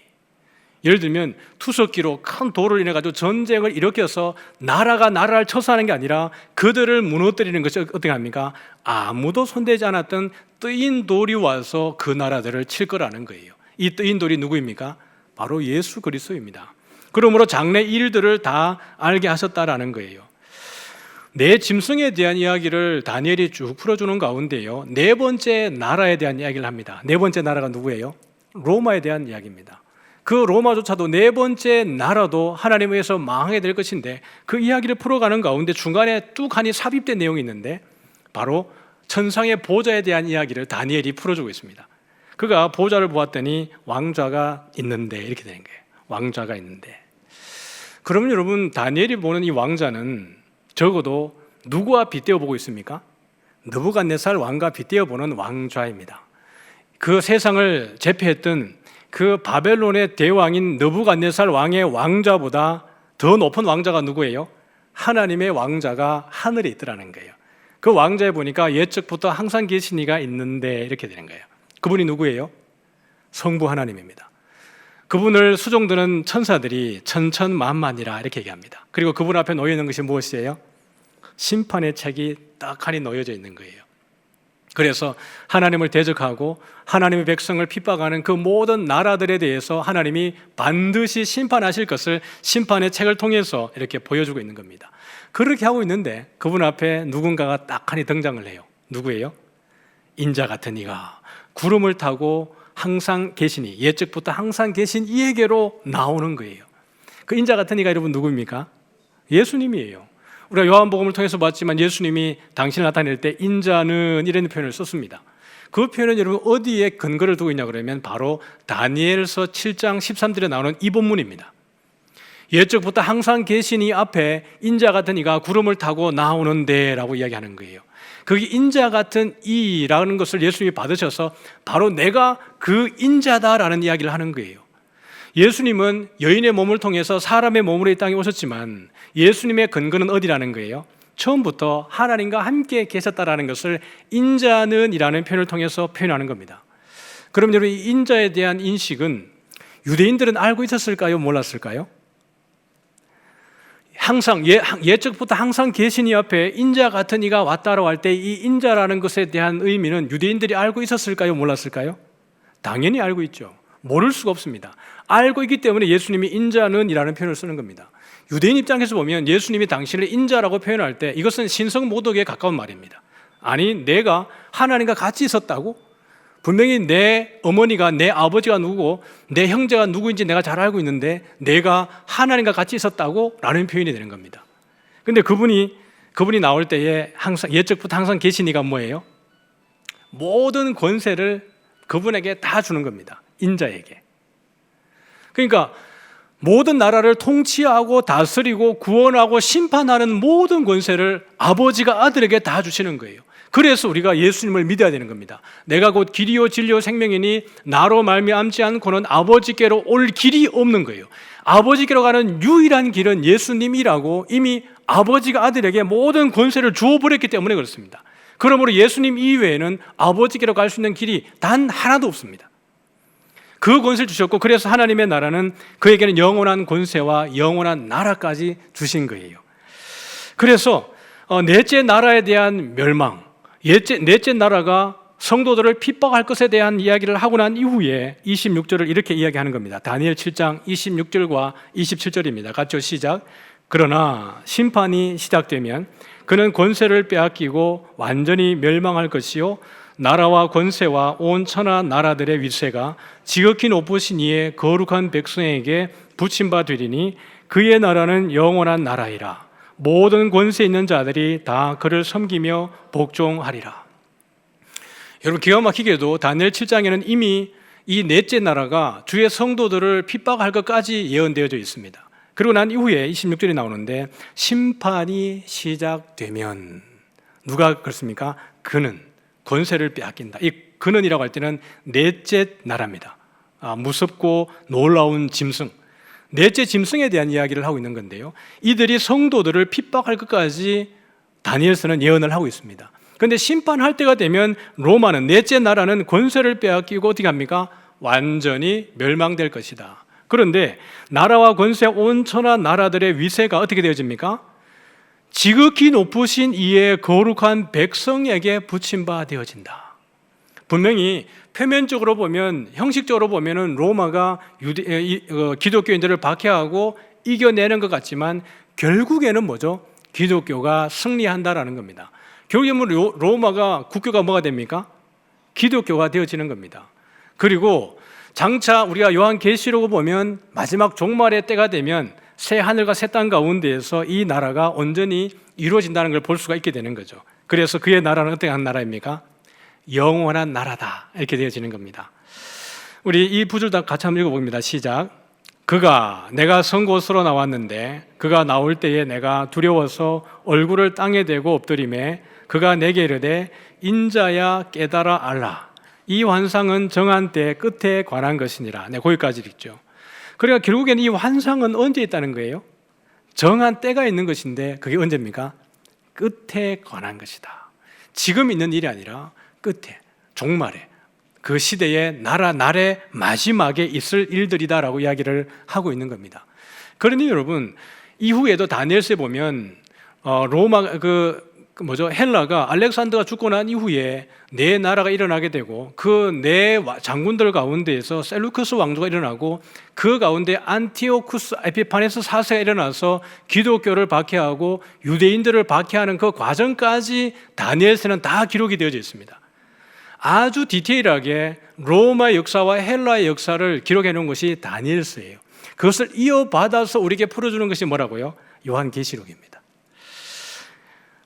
예를 들면 투석기로 큰 돌을 인해가지고 전쟁을 일으켜서 나라가 나라를 쳐서하는 게 아니라 그들을 무너뜨리는 것이 어떻게 합니까? 아무도 손대지 않았던 뜨인 돌이 와서 그 나라들을 칠 거라는 거예요. 이 뜨인 돌이 누구입니까? 바로 예수 그리스도입니다. 그러므로 장래 일들을 다 알게 하셨다라는 거예요. 내 짐승에 대한 이야기를 다니엘이 쭉 풀어주는 가운데요, 네 번째 나라에 대한 이야기를 합니다. 네 번째 나라가 누구예요? 로마에 대한 이야기입니다. 그 로마조차도 네 번째 나라도 하나님에 의해서 망하게 될 것인데 그 이야기를 풀어가는 가운데 중간에 뚝하니 삽입된 내용이 있는데 바로 천상의 보좌에 대한 이야기를 다니엘이 풀어주고 있습니다. 그가 보좌를 보았더니 왕좌가 있는데, 이렇게 되는 거예요. 왕좌가 있는데. 그러면 여러분, 다니엘이 보는 이 왕좌는 적어도 누구와 빗대어 보고 있습니까? 느부갓네살 왕과 빗대어 보는 왕좌입니다. 그 세상을 제패했던 그 바벨론의 대왕인 느부갓네살 왕의 왕좌보다 더 높은 왕좌가 누구예요? 하나님의 왕좌가 하늘에 있더라는 거예요. 그 왕좌에 보니까 옛적부터 항상 계신 이가 있는데, 이렇게 되는 거예요. 그분이 누구예요? 성부 하나님입니다. 그분을 수종드는 천사들이 천천만만이라 이렇게 얘기합니다. 그리고 그분 앞에 놓여 있는 것이 무엇이에요? 심판의 책이 딱하니 놓여져 있는 거예요. 그래서 하나님을 대적하고 하나님의 백성을 핍박하는 그 모든 나라들에 대해서 하나님이 반드시 심판하실 것을 심판의 책을 통해서 이렇게 보여주고 있는 겁니다. 그렇게 하고 있는데 그분 앞에 누군가가 딱하니 등장을 해요. 누구예요? 인자 같은 이가 구름을 타고 항상 계신 이, 옛적부터 항상 계신 이에게로 나오는 거예요. 그 인자 같은 이가 여러분 누구입니까? 예수님이에요. 우리가 요한복음을 통해서 봤지만 예수님이 당신을 나타낼 때 인자는 이런 표현을 썼습니다. 그 표현은 여러분 어디에 근거를 두고 있냐 그러면 바로 다니엘서 7장 13절에 나오는 이 본문입니다. 옛적부터 항상 계신 이 앞에 인자 같은 이가 구름을 타고 나오는데 라고 이야기하는 거예요. 거기 인자 같은 이라는 것을 예수님이 받으셔서 바로 내가 그 인자다라는 이야기를 하는 거예요. 예수님은 여인의 몸을 통해서 사람의 몸으로 이 땅에 오셨지만 예수님의 근거는 어디라는 거예요? 처음부터 하나님과 함께 계셨다라는 것을 인자는 이라는 표현을 통해서 표현하는 겁니다. 그럼 여러분, 이 인자에 대한 인식은 유대인들은 알고 있었을까요? 몰랐을까요? 항상 예적부터 항상 계신 이 앞에 인자 같은 이가 왔다라고 할 때 이 인자라는 것에 대한 의미는 유대인들이 알고 있었을까요? 몰랐을까요? 당연히 알고 있죠. 모를 수가 없습니다. 알고 있기 때문에 예수님이 인자는 이라는 표현을 쓰는 겁니다. 유대인 입장에서 보면 예수님이 당신을 인자라고 표현할 때 이것은 신성모독에 가까운 말입니다. 아니, 내가 하나님과 같이 있었다고? 분명히 내 어머니가, 내 아버지가 누구고 내 형제가 누구인지 내가 잘 알고 있는데 내가 하나님과 같이 있었다고? 라는 표현이 되는 겁니다. 근데 그분이 나올 때에 항상 옛적부터 항상 계신 이가 뭐예요? 모든 권세를 그분에게 다 주는 겁니다. 인자에게. 그러니까 모든 나라를 통치하고 다스리고 구원하고 심판하는 모든 권세를 아버지가 아들에게 다 주시는 거예요. 그래서 우리가 예수님을 믿어야 되는 겁니다. 내가 곧 길이요 진리요 생명이니 나로 말미암지 않고는 아버지께로 올 길이 없는 거예요. 아버지께로 가는 유일한 길은 예수님이라고 이미 아버지가 아들에게 모든 권세를 주어버렸기 때문에 그렇습니다. 그러므로 예수님 이외에는 아버지께로 갈 수 있는 길이 단 하나도 없습니다. 그 권세를 주셨고, 그래서 하나님의 나라는 그에게는 영원한 권세와 영원한 나라까지 주신 거예요. 그래서 넷째 나라에 대한 멸망, 넷째 나라가 성도들을 핍박할 것에 대한 이야기를 하고 난 이후에 26절을 이렇게 이야기하는 겁니다. 다니엘 7장 26절과 27절입니다. 같이 시작. 그러나 심판이 시작되면 그는 권세를 빼앗기고 완전히 멸망할 것이요 나라와 권세와 온 천하 나라들의 위세가 지극히 높으신 이의 거룩한 백성에게 붙임바 되리니 그의 나라는 영원한 나라이라. 모든 권세 있는 자들이 다 그를 섬기며 복종하리라. 여러분, 기가 막히게도 다니엘 7장에는 이미 이 넷째 나라가 주의 성도들을 핍박할 것까지 예언되어져 있습니다. 그리고 난 이후에 26절이 나오는데 심판이 시작되면 누가 그렇습니까? 그는 권세를 빼앗긴다. 이 근원이라고 할 때는 넷째 나라입니다. 무섭고 놀라운 짐승, 넷째 짐승에 대한 이야기를 하고 있는 건데요. 이들이 성도들을 핍박할 것까지 다니엘서는 예언을 하고 있습니다. 그런데 심판할 때가 되면 로마는, 넷째 나라는 권세를 빼앗기고 어떻게 합니까? 완전히 멸망될 것이다. 그런데 나라와 권세 온 천하 나라들의 위세가 어떻게 되어집니까? 지극히 높으신 이의 거룩한 백성에게 붙임바 되어진다. 분명히 표면적으로 보면, 형식적으로 보면은 로마가 기독교인들을 박해하고 이겨내는 것 같지만 결국에는 뭐죠? 기독교가 승리한다라는 겁니다. 결국에는 로마가 국교가 뭐가 됩니까? 기독교가 되어지는 겁니다. 그리고 장차 우리가 요한계시록을 보면 마지막 종말의 때가 되면 새 하늘과 새 땅 가운데에서 이 나라가 온전히 이루어진다는 걸 볼 수가 있게 되는 거죠. 그래서 그의 나라는 어떻게 한 나라입니까? 영원한 나라다, 이렇게 되어지는 겁니다. 우리 이 구절 다 같이 한번 읽어봅니다. 시작. 그가, 내가 선 곳으로 나왔는데 그가 나올 때에 내가 두려워서 얼굴을 땅에 대고 엎드리매 그가 내게 이르되 인자야 깨달아 알라. 이 환상은 정한 때 끝에 관한 것이니라. 네, 거기까지 읽죠. 그러니까 결국에는 이 환상은 언제 있다는 거예요? 정한 때가 있는 것인데 그게 언제입니까? 끝에 관한 것이다. 지금 있는 일이 아니라 끝에, 종말에, 그 시대의 날의 마지막에 있을 일들이다라고 이야기를 하고 있는 겁니다. 그러니 여러분, 이후에도 다니엘서에 보면 로마 헬라가 알렉산더가 죽고 난 이후에 네 나라가 일어나게 되고 그 네 장군들 가운데에서 셀루크스 왕조가 일어나고 그 가운데 안티오쿠스 에피파네스 4세가 일어나서 기독교를 박해하고 유대인들을 박해하는 그 과정까지 다니엘서는 다 기록이 되어져 있습니다. 아주 디테일하게 로마의 역사와 헬라의 역사를 기록해 놓은 것이 다니엘서예요. 그것을 이어받아서 우리에게 풀어주는 것이 뭐라고요? 요한계시록입니다.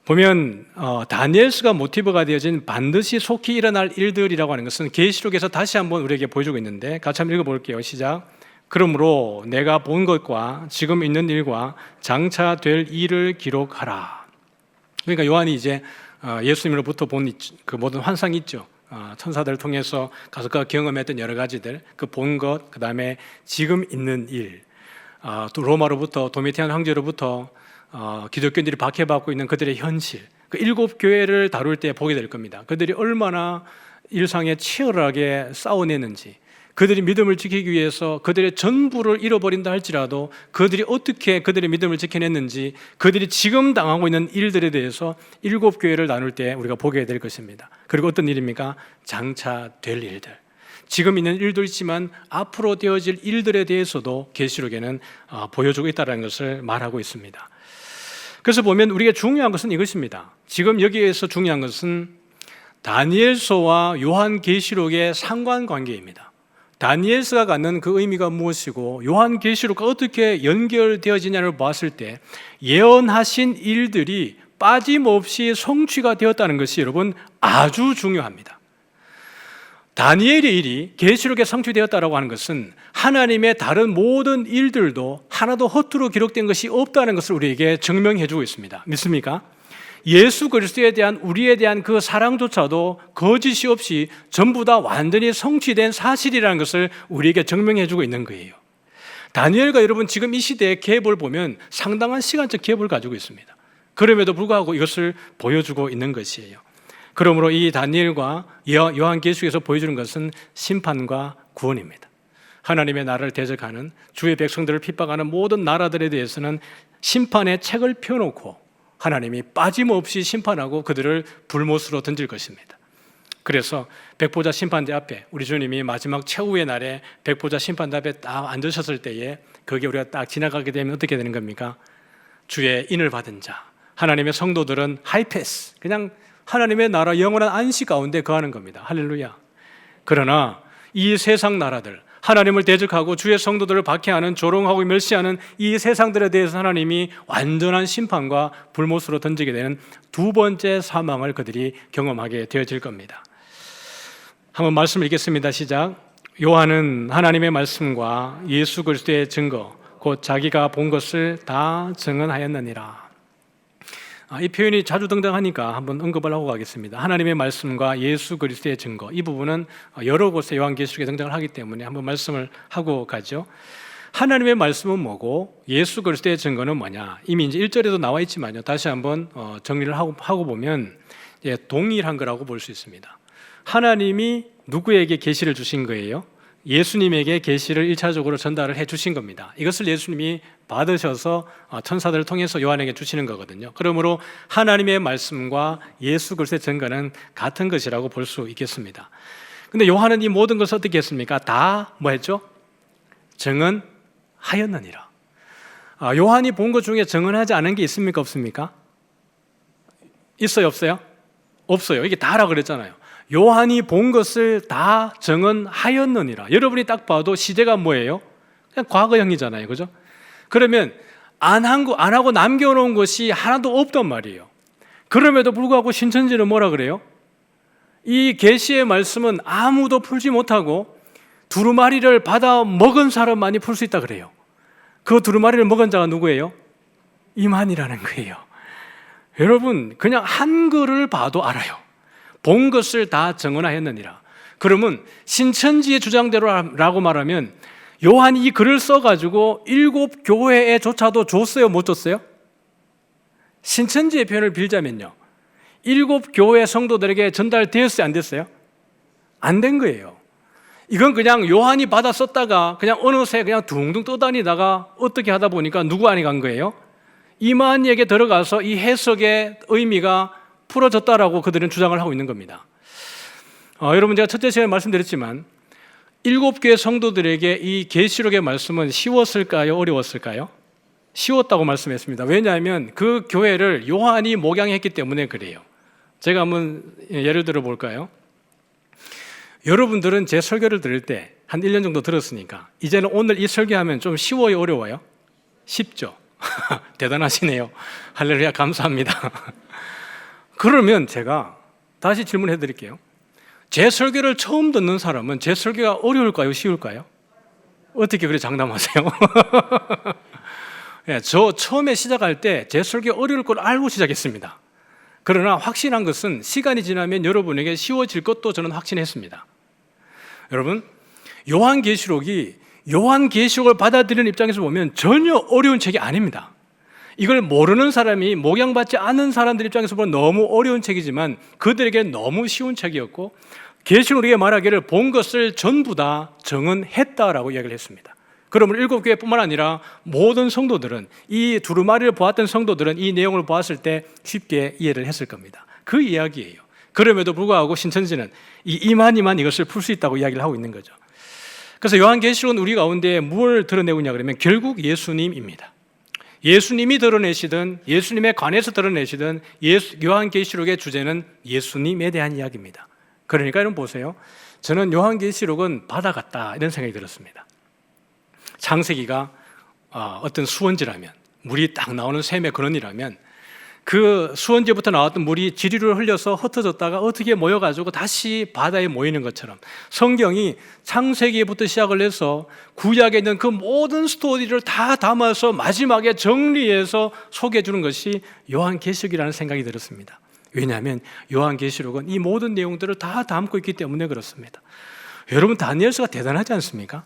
보면 다니엘서가 모티브가 되어진 반드시 속히 일어날 일들이라고 하는 것은 계시록에서 다시 한번 우리에게 보여주고 있는데 같이 한번 읽어볼게요. 시작. 그러므로 내가 본 것과 지금 있는 일과 장차 될 일을 기록하라. 그러니까 요한이 이제 예수님으로부터 본 그 모든 환상이 있죠. 천사들을 통해서 가서 그 경험했던 여러 가지들, 그 본 것, 그 다음에 지금 있는 일, 또 로마로부터 도미티안 황제로부터 기독교인들이 박해받고 있는 그들의 현실, 그 7교회를 다룰 때 보게 될 겁니다. 그들이 얼마나 일상에 치열하게 싸워내는지, 그들이 믿음을 지키기 위해서 그들의 전부를 잃어버린다 할지라도 그들이 어떻게 그들의 믿음을 지켜냈는지, 그들이 지금 당하고 있는 일들에 대해서 7교회를 나눌 때 우리가 보게 될 것입니다. 그리고 어떤 일입니까? 장차 될 일들, 지금 있는 일도 있지만 앞으로 되어질 일들에 대해서도 계시록에는 보여주고 있다는 것을 말하고 있습니다. 그래서 보면 우리가 중요한 것은 이것입니다. 지금 여기에서 중요한 것은 다니엘서와 요한계시록의 상관관계입니다. 다니엘서가 갖는 그 의미가 무엇이고 요한계시록과 어떻게 연결되어지냐를 봤을 때 예언하신 일들이 빠짐없이 성취가 되었다는 것이 여러분 아주 중요합니다. 다니엘의 일이 계시록에 성취되었다고 하는 것은 하나님의 다른 모든 일들도 하나도 허투루 기록된 것이 없다는 것을 우리에게 증명해 주고 있습니다. 믿습니까? 예수 그리스도에 대한 우리에 대한 그 사랑조차도 거짓이 없이 전부 다 완전히 성취된 사실이라는 것을 우리에게 증명해 주고 있는 거예요. 다니엘과 여러분 지금 이 시대의 갭을 보면 상당한 시간적 갭을 가지고 있습니다. 그럼에도 불구하고 이것을 보여주고 있는 것이에요. 그러므로 이 다니엘과 요한계시록에서 보여주는 것은 심판과 구원입니다. 하나님의 나라를 대적하는 주의 백성들을 핍박하는 모든 나라들에 대해서는 심판의 책을 펴놓고 하나님이 빠짐없이 심판하고 그들을 불못으로 던질 것입니다. 그래서 백보자 심판대 앞에 우리 주님이 마지막 최후의 날에 백보자 심판대 앞에 딱 앉으셨을 때에 거기에 우리가 딱 지나가게 되면 어떻게 되는 겁니까? 주의 인을 받은 자, 하나님의 성도들은 하이패스, 그냥 하나님의 나라 영원한 안식 가운데 거하는 겁니다. 할렐루야. 그러나 이 세상 나라들, 하나님을 대적하고 주의 성도들을 박해하는, 조롱하고 멸시하는 이 세상들에 대해서 하나님이 완전한 심판과 불못으로 던지게 되는 두 번째 사망을 그들이 경험하게 되어질 겁니다. 한번 말씀을 읽겠습니다. 시작. 요한은 하나님의 말씀과 예수 그리스도의 증거 곧 자기가 본 것을 다 증언하였느니라. 이 표현이 자주 등장하니까 한번 언급을 하고 가겠습니다. 하나님의 말씀과 예수 그리스도의 증거, 이 부분은 여러 곳에 요한계시록에 등장을 하기 때문에 한번 말씀을 하고 가죠. 하나님의 말씀은 뭐고 예수 그리스도의 증거는 뭐냐? 이미 이제 1절에도 나와 있지만요, 다시 한번 정리를 하고 보면 동일한 거라고 볼 수 있습니다. 하나님이 누구에게 계시를 주신 거예요? 예수님에게 계시를 1차적으로 전달을 해 주신 겁니다. 이것을 예수님이 받으셔서 천사들을 통해서 요한에게 주시는 거거든요. 그러므로 하나님의 말씀과 예수 그리스도의 증거는 같은 것이라고 볼 수 있겠습니다. 근데 요한은 이 모든 것을 어떻게 했습니까? 다 뭐 했죠? 증언하였느니라. 요한이 본 것 중에 증언하지 않은 게 있습니까? 없습니까? 있어요? 없어요? 없어요. 이게 다라 그랬잖아요. 요한이 본 것을 다 증언하였느니라. 여러분이 딱 봐도 시제가 뭐예요? 그냥 과거형이잖아요. 그죠? 그러면 안 하고 남겨놓은 것이 하나도 없단 말이에요. 그럼에도 불구하고 신천지는 뭐라 그래요? 이 계시의 말씀은 아무도 풀지 못하고 두루마리를 받아 먹은 사람만이 풀 수 있다 그래요. 그 두루마리를 먹은 자가 누구예요? 이만이라는 거예요. 여러분, 그냥 한글을 봐도 알아요. 본 것을 다 증언하였느니라. 그러면 신천지의 주장대로라고 말하면 요한이 이 글을 써가지고 7교회에조차도 줬어요? 못 줬어요? 신천지의 표현을 빌자면요, 7교회 성도들에게 전달되었어요? 안 됐어요? 안 된 거예요. 이건 그냥 요한이 받아 썼다가 그냥 어느새 그냥 둥둥 떠다니다가 어떻게 하다 보니까 누구 안에 간 거예요? 이만희에게 들어가서 이 해석의 의미가 풀어졌다라고 그들은 주장을 하고 있는 겁니다. 여러분, 제가 첫째 시간에 말씀드렸지만 7교회 성도들에게 이 계시록의 말씀은 쉬웠을까요? 어려웠을까요? 쉬웠다고 말씀했습니다. 왜냐하면 그 교회를 요한이 목양했기 때문에 그래요. 제가 한번 예를 들어 볼까요? 여러분들은 제 설교를 들을 때 한 1년 정도 들었으니까 이제는 오늘 이 설교하면 좀 쉬워요? 어려워요? 쉽죠? 대단하시네요. 할렐루야, 감사합니다. 그러면 제가 다시 질문해 드릴게요. 제 설교를 처음 듣는 사람은 제 설교가 어려울까요? 쉬울까요? 어떻게 그래 장담하세요? 저 처음에 시작할 때 제 설교 어려울 걸 알고 시작했습니다. 그러나 확신한 것은 시간이 지나면 여러분에게 쉬워질 것도 저는 확신했습니다. 여러분, 요한계시록을 받아들이는 입장에서 보면 전혀 어려운 책이 아닙니다. 이걸 모르는 사람이, 목양받지 않은 사람들 입장에서 보면 너무 어려운 책이지만 그들에게 너무 쉬운 책이었고, 계시록에 말하기를 본 것을 전부 다 정언했다라고 이야기를 했습니다. 그러면 7교회뿐만 아니라 모든 성도들은, 이 두루마리를 보았던 성도들은 이 내용을 보았을 때 쉽게 이해를 했을 겁니다. 그 이야기예요. 그럼에도 불구하고 신천지는 이만희만 이것을 풀 수 있다고 이야기를 하고 있는 거죠. 그래서 요한계시록은 우리 가운데 뭘 드러내고 있냐 그러면 결국 예수님입니다. 예수님이 드러내시든 예수님에 관해서 드러내시든 요한계시록의 주제는 예수님에 대한 이야기입니다. 그러니까 여러분 보세요. 저는 요한계시록은 바다 같다 이런 생각이 들었습니다. 창세기가 어떤 수원지라면, 물이 딱 나오는 샘의 근원이라면 그 수원지부터 나왔던 물이 지리를 흘려서 흩어졌다가 어떻게 모여가지고 다시 바다에 모이는 것처럼 성경이 창세기부터 시작을 해서 구약에 있는 그 모든 스토리를 다 담아서 마지막에 정리해서 소개해 주는 것이 요한계시록이라는 생각이 들었습니다. 왜냐하면 요한계시록은 이 모든 내용들을 다 담고 있기 때문에 그렇습니다. 여러분, 다니엘서가 대단하지 않습니까?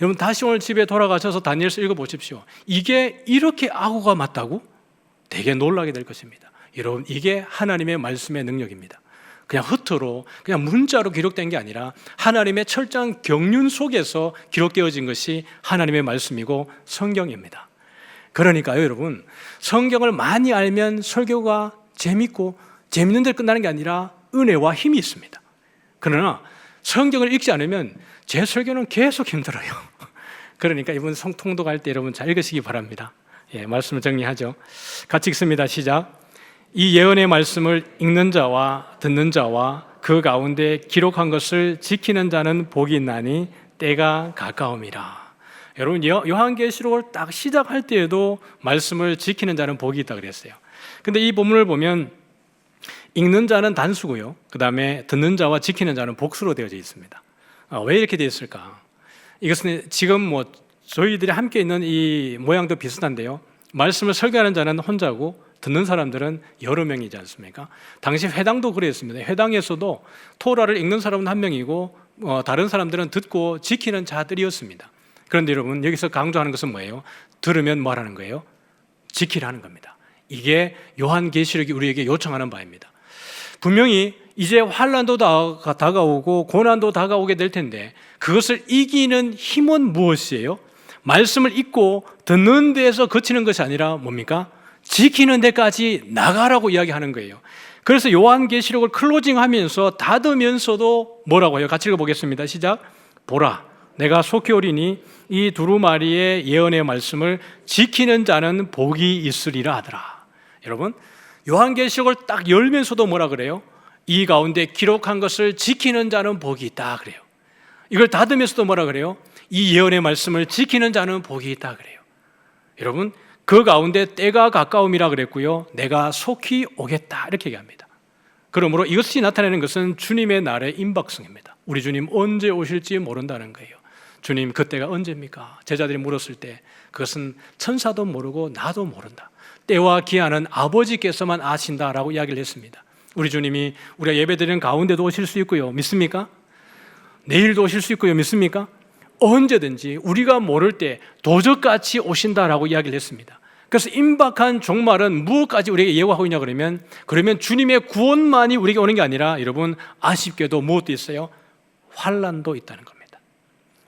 여러분, 다시 오늘 집에 돌아가셔서 다니엘서 읽어보십시오. 이게 이렇게 악어가 맞다고? 되게 놀라게 될 것입니다. 여러분, 이게 하나님의 말씀의 능력입니다. 그냥 흩어로, 그냥 문자로 기록된 게 아니라 하나님의 철저한 경륜 속에서 기록되어진 것이 하나님의 말씀이고 성경입니다. 그러니까요, 여러분, 성경을 많이 알면 설교가 재밌고 재밌는 데 끝나는 게 아니라 은혜와 힘이 있습니다. 그러나 성경을 읽지 않으면 제 설교는 계속 힘들어요. 그러니까 이번 성통독 할 때 여러분 잘 읽으시기 바랍니다. 말씀을 정리하죠. 같이 읽습니다. 시작. 이 예언의 말씀을 읽는 자와 듣는 자와 그 가운데 기록한 것을 지키는 자는 복이 있나니 때가 가까움이라. 여러분, 요한계시록을 딱 시작할 때에도 말씀을 지키는 자는 복이 있다 그랬어요. 근데 이 본문을 보면 읽는 자는 단수고요, 그 다음에 듣는 자와 지키는 자는 복수로 되어져 있습니다. 왜 이렇게 되어 있을까? 이것은 지금 저희들이 함께 있는 이 모양도 비슷한데요, 말씀을 설교하는 자는 혼자고 듣는 사람들은 여러 명이지 않습니까? 당시 회당도 그랬습니다. 회당에서도 토라를 읽는 사람은 한 명이고 다른 사람들은 듣고 지키는 자들이었습니다. 그런데 여러분, 여기서 강조하는 것은 뭐예요? 들으면 뭐 하라는 거예요? 지키라는 겁니다. 이게 요한계시록이 우리에게 요청하는 바입니다. 분명히 이제 환난도 다가오고 고난도 다가오게 될 텐데 그것을 이기는 힘은 무엇이에요? 말씀을 읽고 듣는 데에서 그치는 것이 아니라 뭡니까? 지키는 데까지 나가라고 이야기하는 거예요. 그래서 요한계시록을 클로징하면서 닫으면서도 뭐라고 해요? 같이 읽어보겠습니다. 시작. 보라, 내가 속히 오리니 이 두루마리의 예언의 말씀을 지키는 자는 복이 있으리라 하더라. 여러분, 요한계시록을 딱 열면서도 뭐라 그래요? 이 가운데 기록한 것을 지키는 자는 복이 있다 그래요. 이걸 닫으면서도 뭐라 그래요? 이 예언의 말씀을 지키는 자는 복이 있다 그래요. 여러분, 그 가운데 때가 가까움이라 그랬고요, 내가 속히 오겠다 이렇게 얘기합니다. 그러므로 이것이 나타내는 것은 주님의 날의 임박성입니다. 우리 주님 언제 오실지 모른다는 거예요. 주님 그때가 언제입니까? 제자들이 물었을 때 그것은 천사도 모르고 나도 모른다. 때와 기한은 아버지께서만 아신다라고 이야기를 했습니다. 우리 주님이 우리가 예배드리는 가운데도 오실 수 있고요, 믿습니까? 내일도 오실 수 있고요, 믿습니까? 언제든지 우리가 모를 때 도적같이 오신다라고 이야기를 했습니다. 그래서 임박한 종말은 무엇까지 우리에게 예고하고 있냐 그러면 주님의 구원만이 우리에게 오는 게 아니라 여러분, 아쉽게도 무엇도 있어요? 환난도 있다는 겁니다.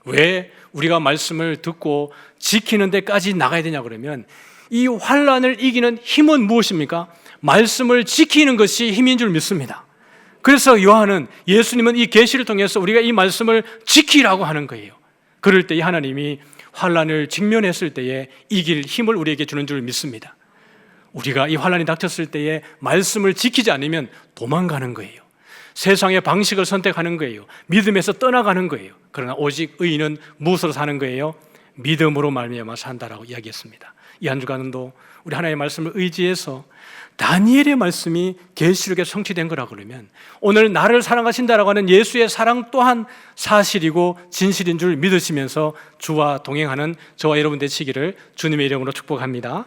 왜 우리가 말씀을 듣고 지키는 데까지 나가야 되냐 그러면 이 환난을 이기는 힘은 무엇입니까? 말씀을 지키는 것이 힘인 줄 믿습니다. 그래서 요한은, 예수님은 이 계시를 통해서 우리가 이 말씀을 지키라고 하는 거예요. 그럴 때 하나님이 환난을 직면했을 때에 이길 힘을 우리에게 주는 줄 믿습니다. 우리가 이 환난이 닥쳤을 때에 말씀을 지키지 않으면 도망가는 거예요. 세상의 방식을 선택하는 거예요. 믿음에서 떠나가는 거예요. 그러나 오직 의인은 무엇으로 사는 거예요? 믿음으로 말미암아 산다라고 이야기했습니다. 이 한 주간도 우리 하나님의 말씀을 의지해서 다니엘의 말씀이 계시록에 성취된 거라 그러면 오늘 나를 사랑하신다라고 하는 예수의 사랑 또한 사실이고 진실인 줄 믿으시면서 주와 동행하는 저와 여러분 되시기를 주님의 이름으로 축복합니다.